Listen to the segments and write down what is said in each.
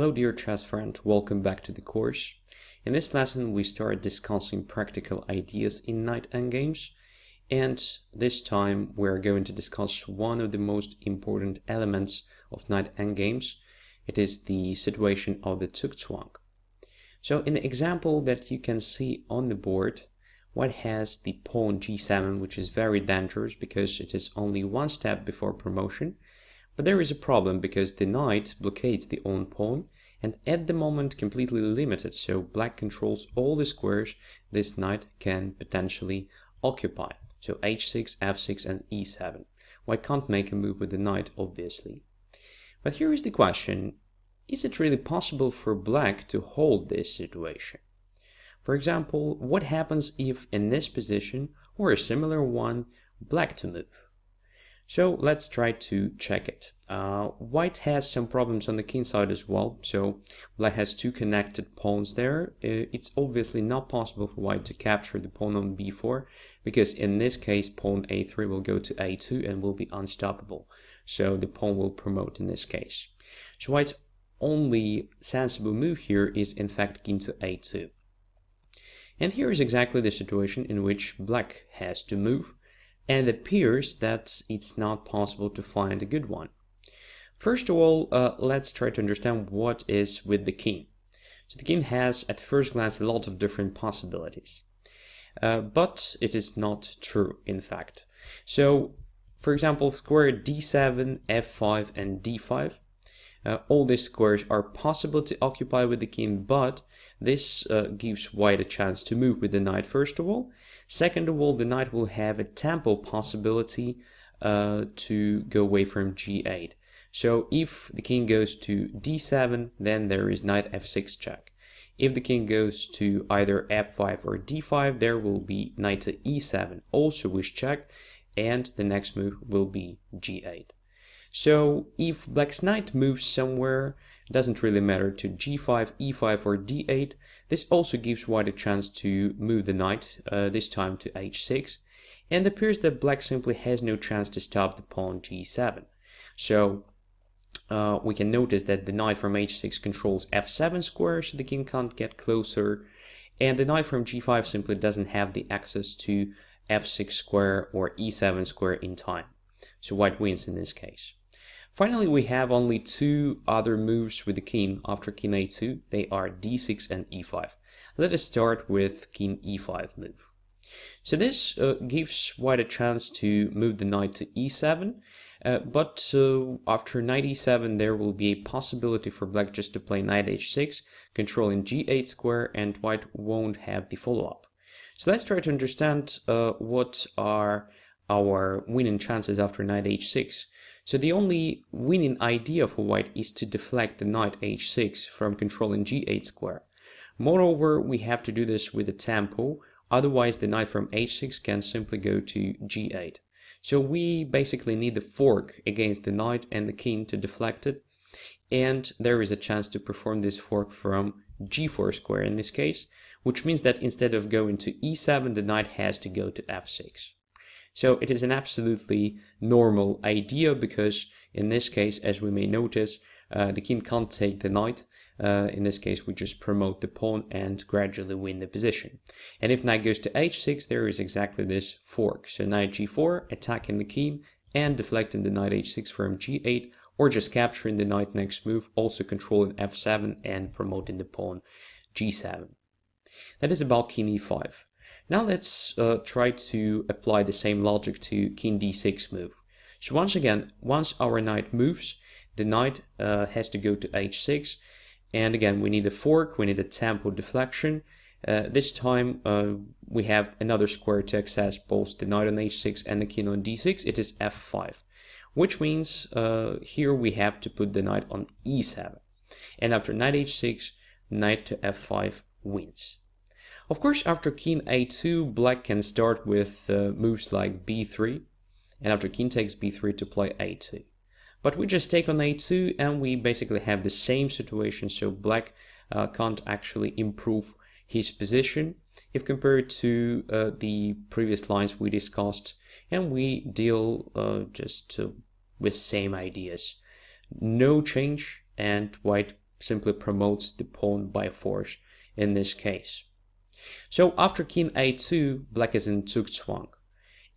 Hello dear chess friend, welcome back to the course. In this lesson we start discussing practical ideas in knight endgames, and this time we're going to discuss one of the most important elements of knight endgames. It is the situation of the Zugzwang. So in the example that you can see on the board, white has the pawn g7, which is very dangerous because it is only one step before promotion. But there is a problem because the knight blockades the own pawn and at the moment completely limited, so black controls all the squares this knight can potentially occupy. So h6, f6 and e7. White can't make a move with the knight, obviously. But here is the question, is it really possible for black to hold this situation? For example, what happens if in this position or a similar one, black to move? So let's try to check it. White has some problems on the king side as well, so black has two connected pawns there. It's obviously not possible for white to capture the pawn on b4, because in this case pawn a3 will go to a2 and will be unstoppable. So the pawn will promote in this case. So white's only sensible move here is in fact king to a2. And here is exactly the situation in which black has to move, and it appears that it's not possible to find a good one. First of all, let's try to understand what is with the king. So the king has at first glance a lot of different possibilities, but it is not true in fact. So for example, square d7, f5 and d5. All these squares are possible to occupy with the king, but this gives white a chance to move with the knight first of all. Second of all, the knight will have a tempo possibility to go away from g8. So if the king goes to d7, then there is knight f6 check. If the king goes to either f5 or d5, there will be knight to e7, also with check, and the next move will be g8. So if black's knight moves somewhere, it doesn't really matter, to g5, e5 or d8, this also gives white a chance to move the knight, this time to h6, and it appears that black simply has no chance to stop the pawn g7. So we can notice that the knight from h6 controls f7 square, so the king can't get closer, and the knight from g5 simply doesn't have the access to f6 square or e7 square in time. So white wins in this case. Finally, we have only two other moves with the king after king a2. They are d6 and e5. Let us start with king e5 move. So this gives white a chance to move the knight to e7, but after knight e7 there will be a possibility for black just to play knight h6, controlling g8 square, and white won't have the follow-up. So let's try to understand what are our winning chances after knight h6. So the only winning idea for white is to deflect the knight h6 from controlling g8 square. Moreover, we have to do this with a tempo, otherwise the knight from h6 can simply go to g8. So we basically need a fork against the knight and the king to deflect it, and there is a chance to perform this fork from g4 square in this case, which means that instead of going to e7, the knight has to go to f6. So it is an absolutely normal idea because in this case, as we may notice, the king can't take the knight. In this case, we just promote the pawn and gradually win the position. And if knight goes to h6, there is exactly this fork. So knight g4, attacking the king and deflecting the knight h6 from g8, or just capturing the knight next move, also controlling f7 and promoting the pawn g7. That is about king e5. Now let's try to apply the same logic to king d6 move. So once again, once our knight moves, the knight has to go to h6, and again we need a fork, we need a tempo deflection. This time we have another square to access both the knight on h6 and the king on d6, it is f5, which means here we have to put the knight on e7, and after knight h6, knight to f5 wins. Of course, after king a2, black can start with moves like b3, and after king takes b3 to play a2. But we just take on a2 and we basically have the same situation, so black can't actually improve his position if compared to the previous lines we discussed, and we deal just with same ideas. No change, and white simply promotes the pawn by force in this case. So after king a2, black is in Zugzwang.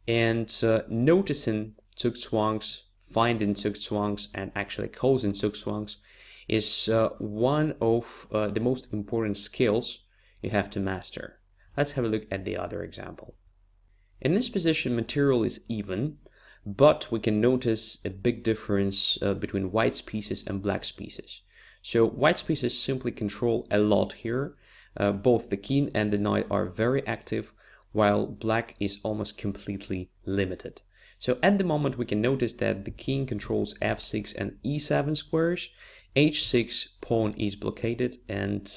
And noticing Zugzwangs, finding Zugzwangs, and actually causing Zugzwangs is one of the most important skills you have to master. Let's have a look at the other example. In this position, material is even, but we can notice a big difference between white's pieces and black's pieces. So white's pieces simply control a lot here. Both the king and the knight are very active, while black is almost completely limited. So at the moment we can notice that the king controls f6 and e7 squares, h6 pawn is blockaded and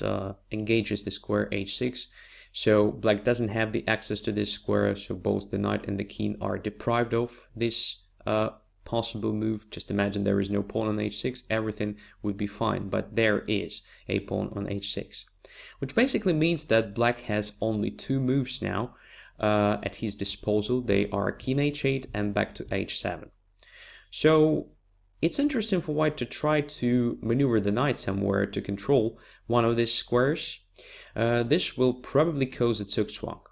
engages the square h6. So black doesn't have the access to this square, so both the knight and the king are deprived of this possible move. Just imagine there is no pawn on h6, everything would be fine, but there is a pawn on h6. Which basically means that black has only two moves now at his disposal. They are king h8 and back to h7. So it's interesting for white to try to maneuver the knight somewhere to control one of these squares. This will probably cause a Zugzwang.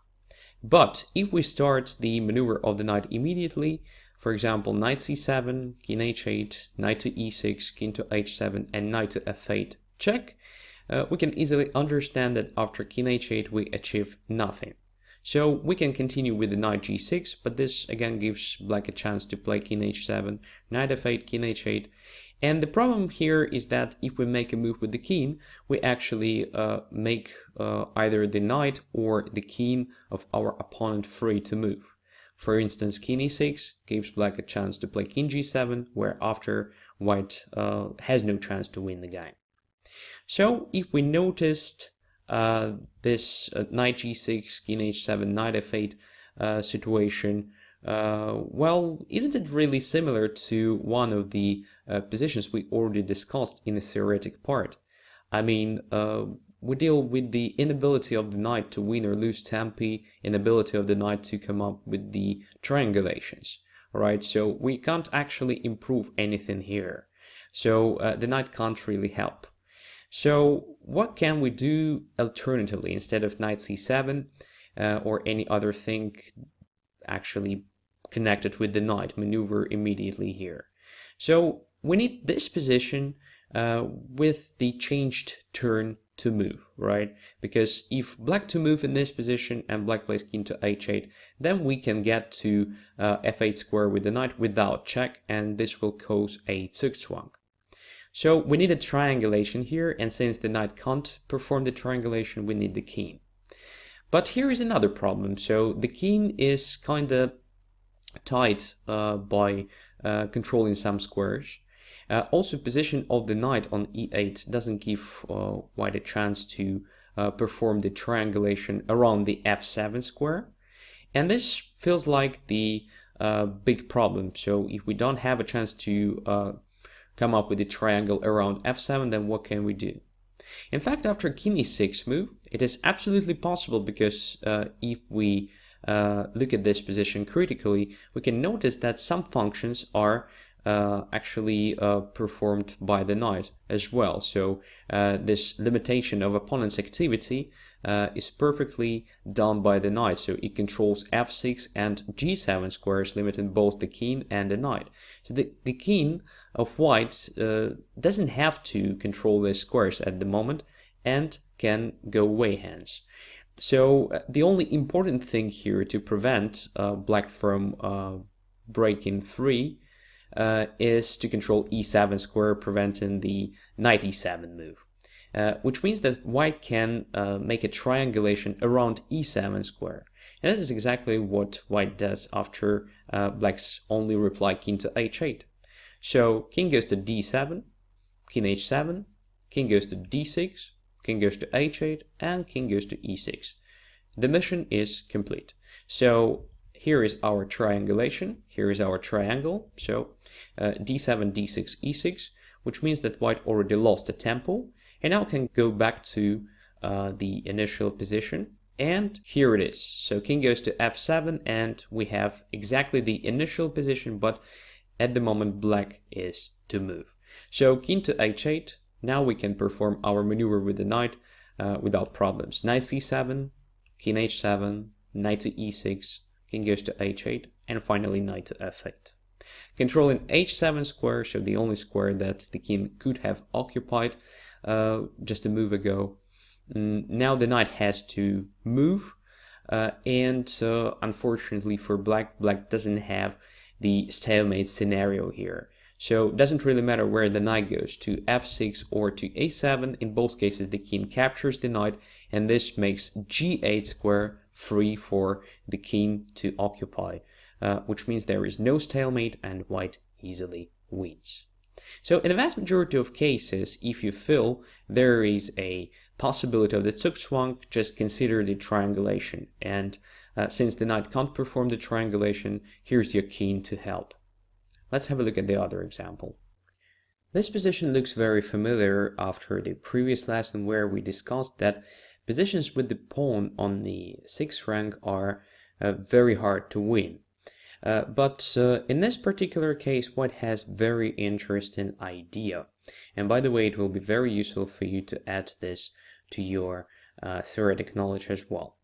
But if we start the maneuver of the knight immediately, for example, knight c7, king h8, knight to e6, king to h7, and knight to f8 check, we can easily understand that after king h8 we achieve nothing. So we can continue with the knight g6, but this again gives black a chance to play king h7, knight f8, king h8. And the problem here is that if we make a move with the king, we actually make either the knight or the king of our opponent free to move. For instance, king e6 gives black a chance to play king g7, where after white has no chance to win the game. So if we noticed this knight g6, king h7, knight f8 situation, well, isn't it really similar to one of the positions we already discussed in the theoretic part? I mean, we deal with the inability of the knight to win or lose tempi, inability of the knight to come up with the triangulations, right? So we can't actually improve anything here. So the knight can't really help. So what can we do alternatively instead of knight c7 or any other thing actually connected with the knight maneuver immediately here? So we need this position with the changed turn to move, right? Because if black to move in this position and black plays king to h8, then we can get to f8 square with the knight without check, and this will cause a Zugzwang. So we need a triangulation here, and since the knight can't perform the triangulation, we need the king. But here is another problem. So the king is kind of tied by controlling some squares. Also, position of the knight on e8 doesn't give white a chance to perform the triangulation around the f7 square. And this feels like the big problem. So if we don't have a chance to come up with a triangle around f7, then what can we do? In fact, after king e6 move, it is absolutely possible, because if we look at this position critically, we can notice that some functions are actually performed by the knight as well. So this limitation of opponent's activity is perfectly done by the knight. So it controls f6 and g7 squares, limiting both the king and the knight. So the king of white doesn't have to control the squares at the moment and can go away hence. So the only important thing here to prevent black from breaking free is to control e7 square, preventing the knight e7 move. Which means that white can make a triangulation around e7 square. And that is exactly what white does after black's only reply king to h8. So king goes to d7, king h7, king goes to d6, king goes to h8, and king goes to e6. The mission is complete. So here is our triangulation, here is our triangle. So d7, d6, e6, which means that white already lost a tempo, and now can go back to the initial position. And here it is. So king goes to f7, and we have exactly the initial position, but at the moment black is to move. So king to h8, Now we can perform our maneuver with the knight without problems. Knight c7, king h7, knight to e6, king goes to h8, and finally knight to f8. Controlling h7 square, so the only square that the king could have occupied just a move ago. Now the knight has to move, and unfortunately for black, black doesn't have the stalemate scenario here. So it doesn't really matter where the knight goes, to f6 or to a7. In both cases, the king captures the knight, and this makes g8 square free for the king to occupy, which means there is no stalemate and white easily wins. So in the vast majority of cases, if you feel there is a possibility of the Zugzwang, just consider the triangulation. And since the knight can't perform the triangulation, here's your king to help. Let's have a look at the other example. This position looks very familiar after the previous lesson where we discussed that positions with the pawn on the 6th rank are very hard to win. But in this particular case, white has very interesting idea. And by the way, it will be very useful for you to add this to your theoretic knowledge as well.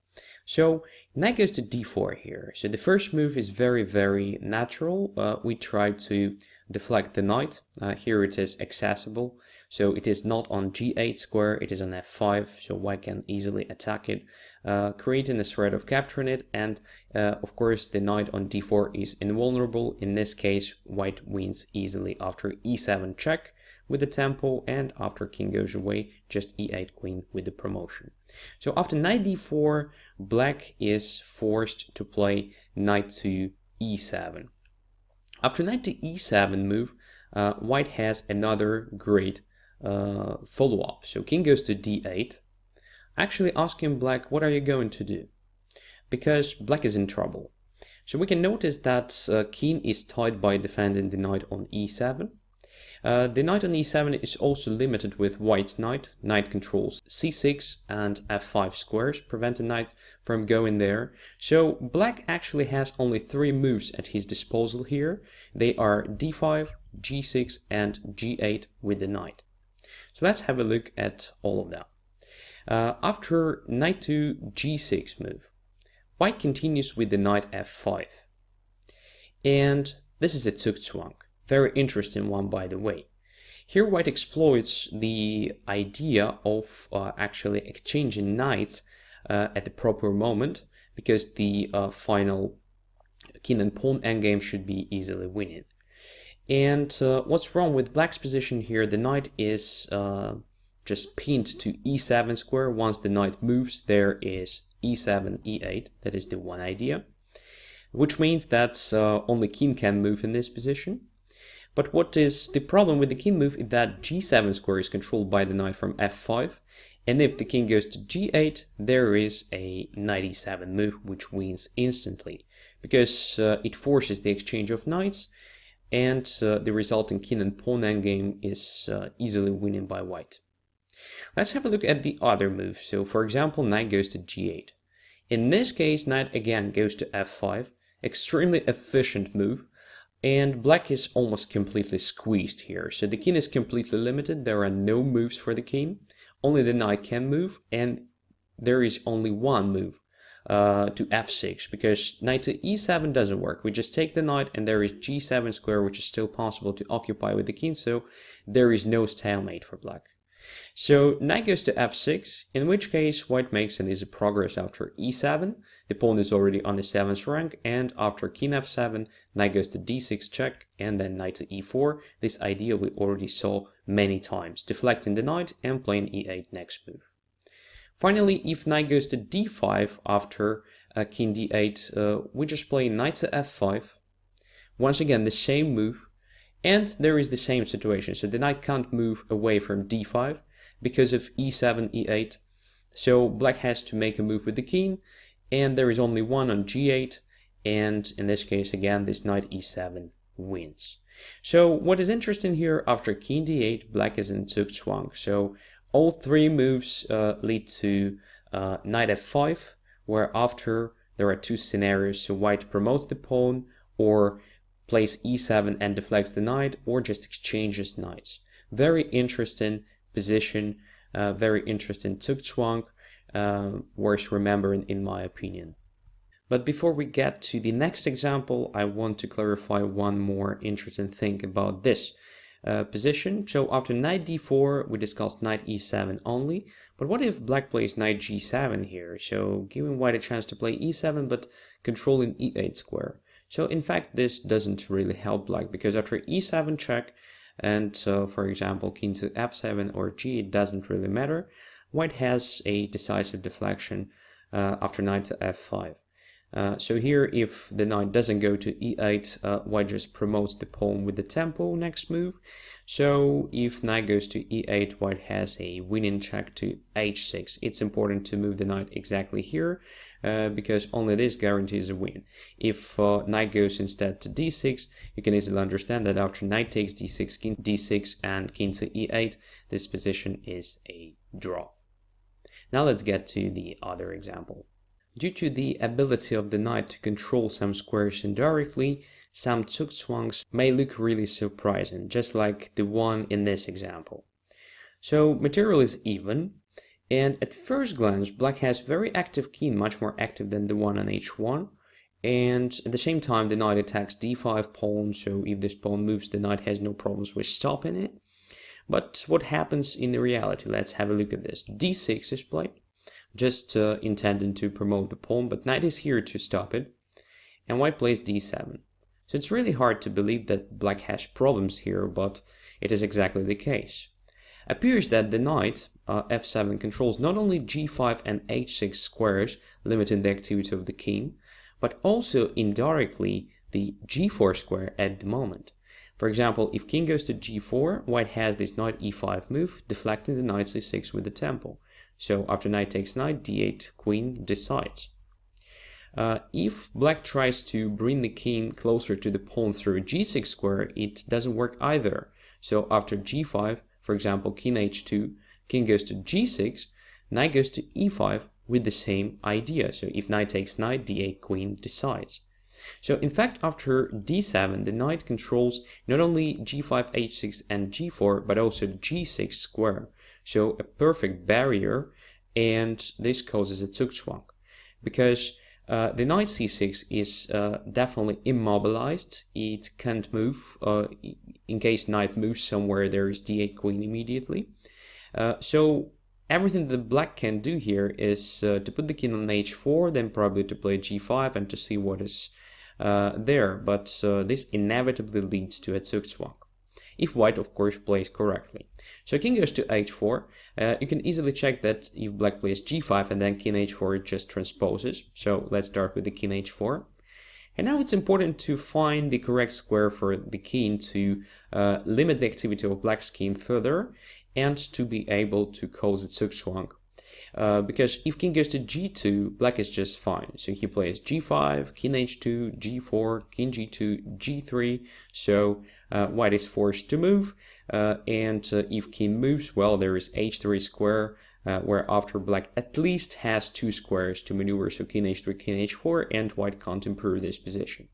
So knight goes to d4 here. So the first move is very, very natural. We try to deflect the knight. Here it is accessible. So it is not on g8 square, it is on f5, so white can easily attack it, creating a threat of capturing it. And of course the knight on d4 is invulnerable. In this case, white wins easily after e7 check with the tempo, and after king goes away, just e8 queen with the promotion. So after knight d4, black is forced to play knight to e7. After knight to e7 move, white has another great follow-up. So king goes to d8, actually asking black, what are you going to do? Because black is in trouble. So we can notice that king is tied by defending the knight on e7. The knight on e7 is also limited with white's knight. Knight controls c6 and f5 squares, preventing knight from going there. So black actually has only 3 moves at his disposal here. They are d5, g6 and g8 with the knight. So let's have a look at all of them. After knight to g6 move, white continues with the knight f5. And this is a Zugzwang. Very interesting one, by the way. Here white exploits the idea of actually exchanging knights at the proper moment, because the final king and pawn endgame should be easily winning. And what's wrong with black's position here? The knight is just pinned to e7 square. Once the knight moves, there is e7, e8. That is the one idea, which means that only king can move in this position. But what is the problem with the king move is that g7 square is controlled by the knight from f5, and if the king goes to g8, there is a knight e7 move which wins instantly, because it forces the exchange of knights, and the resulting king and pawn endgame is easily winning by white. Let's have a look at the other move. So for example, knight goes to g8. In this case, knight again goes to f5, extremely efficient move. And black is almost completely squeezed here. So the king is completely limited. There are no moves for the king. Only the knight can move. And there is only one move to f6. Because knight to e7 doesn't work. We just take the knight and there is g7 square, which is still possible to occupy with the king. So there is no stalemate for black. So knight goes to f6, in which case white makes an easy progress after e7. The pawn is already on the 7th rank, and after king f7, knight goes to d6 check, and then knight to e4. This idea we already saw many times, deflecting the knight and playing e8 next move. Finally, if knight goes to d5 after king d8, we just play knight to f5. Once again, the same move. And there is the same situation, so the knight can't move away from d5 because of e7, e8. So black has to make a move with the king, and there is only one on g8, and in this case, again, this knight e7 wins. So what is interesting here, after king d8, black is in Zugzwang. So all 3 moves lead to knight f5, where after there are 2 scenarios, so white promotes the pawn, or plays e7 and deflects the knight, or just exchanges knights. Very interesting position, very interesting Zugzwang, worth remembering in my opinion. But before we get to the next example, I want to clarify one more interesting thing about this position. So after knight d4, we discussed knight e7 only, but what if black plays knight g7 here? So giving white a chance to play e7, but controlling e8 square. So in fact, this doesn't really help black, because after e7 check, and for example, king to f7 or g, it doesn't really matter, white has a decisive deflection after knight to f5. So here, if the knight doesn't go to e8, white just promotes the pawn with the tempo next move. So if knight goes to e8, white has a winning check to h6. It's important to move the knight exactly here, because only this guarantees a win. If knight goes instead to d6, you can easily understand that after knight takes d6, king d6, and king to e8, this position is a draw. Now let's get to the other example. Due to the ability of the knight to control some squares indirectly, some Zugzwangs may look really surprising, just like the one in this example. So material is even, and at first glance black has very active king, much more active than the one on h1, and at the same time the knight attacks d5 pawn, so if this pawn moves, the knight has no problems with stopping it. But what happens in the reality? Let's have a look at this. d6 is played, just intending to promote the pawn, but knight is here to stop it, and white plays d7. So it's really hard to believe that black has problems here, but it is exactly the case. Appears that the knight f7 controls not only g5 and h6 squares, limiting the activity of the king, but also indirectly the g4 square at the moment. For example, if king goes to g4, white has this knight e5 move, deflecting the knight c6 with the tempo. So after knight takes knight, d8, queen decides. If black tries to bring the king closer to the pawn through g6 square, it doesn't work either. So after g5, for example, king h2, king goes to g6, knight goes to e5 with the same idea. So if knight takes knight, d8, queen decides. So in fact, after d7, the knight controls not only g5, h6, and g4, but also g6 square. So a perfect barrier, and this causes a Zugzwang, because the knight c6 is definitely immobilized. It can't move. In case knight moves somewhere, there is d8 queen immediately. So everything that black can do here is to put the king on h4, then probably to play g5 and to see what is there. But this inevitably leads to a Zugzwang, if white, of course, plays correctly. So king goes to h4. You can easily check that if black plays g5 and then king h4, it just transposes. So let's start with the king h4. And now it's important to find the correct square for the king to limit the activity of black's king further and to be able to cause a Zugzwang. Because if king goes to g2, black is just fine. So he plays g5, king h2, g4, king g2, g3. So white is forced to move. And if king moves, well, there is h3 square, where after black at least has two squares to maneuver. So king h3, king h4, and white can't improve this position.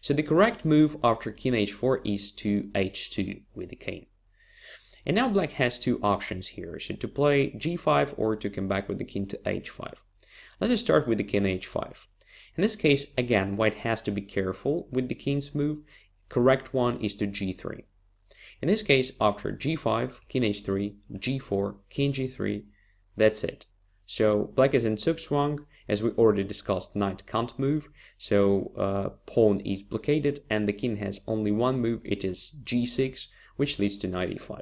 So the correct move after king h4 is to h2 with the king. And now black has two options here, so to play g5 or to come back with the king to h5. Let us start with the king h5. In this case, again, white has to be careful with the king's move. Correct one is to g3. In this case, after g5, king h3, g4, king g3, that's it. So black is in Zugzwang. As we already discussed, knight can't move, so pawn is blockaded, and the king has only one move, it is g6, which leads to knight e5.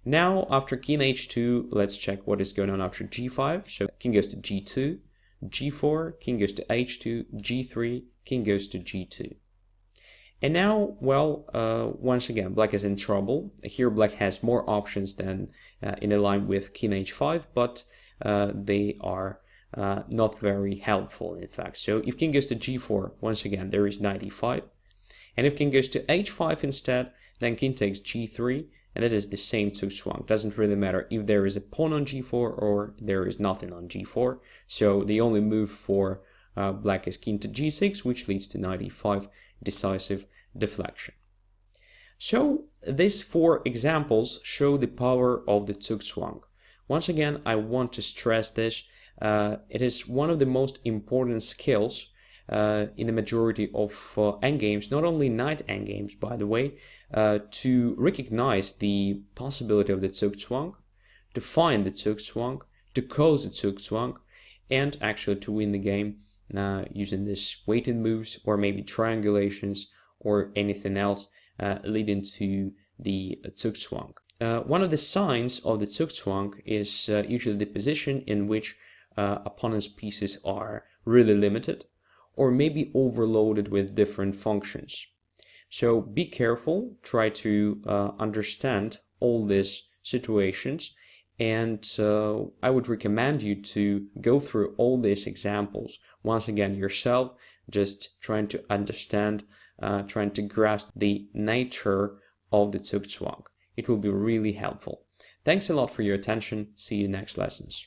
Now, after king h2, let's check what is going on after g5. So king goes to g2, g4, king goes to h2, g3, king goes to g2. And now, well, once again, black is in trouble. Here black has more options than in a line with king h5, but they are not very helpful, in fact. So if king goes to g4, once again, there is knight e5. And if king goes to h5 instead, then king takes g3, and that is the same Zugzwang. Doesn't really matter if there is a pawn on g4 or there is nothing on g4. So the only move for black is king to g6, which leads to knight e5, decisive deflection. So these 4 examples show the power of the Zugzwang. Once again, I want to stress this. It is one of the most important skills in the majority of endgames, not only night endgames, by the way, to recognize the possibility of the Zugzwang, to find the Zugzwang, to cause the Zugzwang, and actually to win the game using this weighted moves or maybe triangulations or anything else leading to the Zugzwang. One of the signs of the Zugzwang is usually the position in which opponent's pieces are really limited or maybe overloaded with different functions. So be careful, try to understand all these situations, and I would recommend you to go through all these examples once again yourself, just trying to understand, trying to grasp the nature of the Zugzwang. It will be really helpful. Thanks a lot for your attention. See you next lessons.